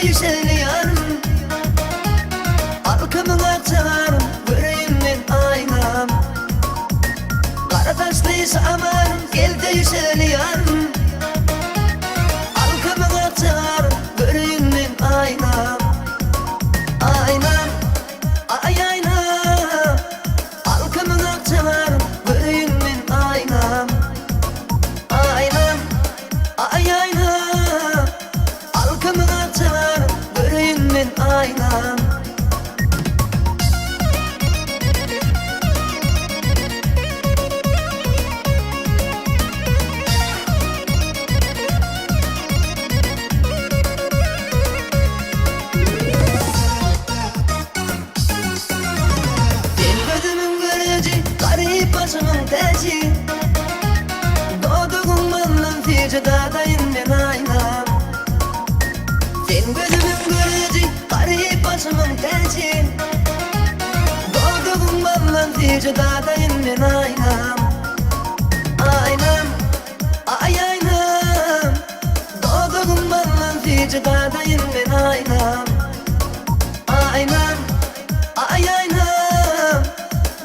yükseliyorum. Arkamı açarım, göreyim ben aynam. Kara taşlıysa aman, gel de yükseliyorum. Arkamı açarım, göreyim ben aynam. Aynam, ay aynam. Arkamı açarım, göreyim ben aynam. Aynam, ay aynam. Arkamı açarım, göreyim ben aynam. Başımın teci doğduğum ballan tice dağdayım ben aynam. Sen gözümün görücü garip başımın teci doğduğum ballan tice dağdayım ben aynam. Aynam, ay aynam. Doğduğum ballan tice dağdayım ben aynam. Aynam, ay aynam.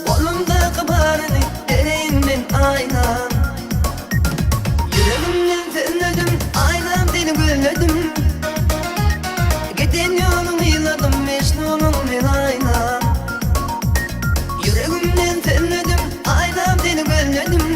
Kolumda kabarını dereyim ben aynam. Yüreğimden fenledim, aynam seni gülledim. Giden yolunu yıladım, Mecnun'um ben aynam. Yüreğimden fenledim, aynam seni gülledim.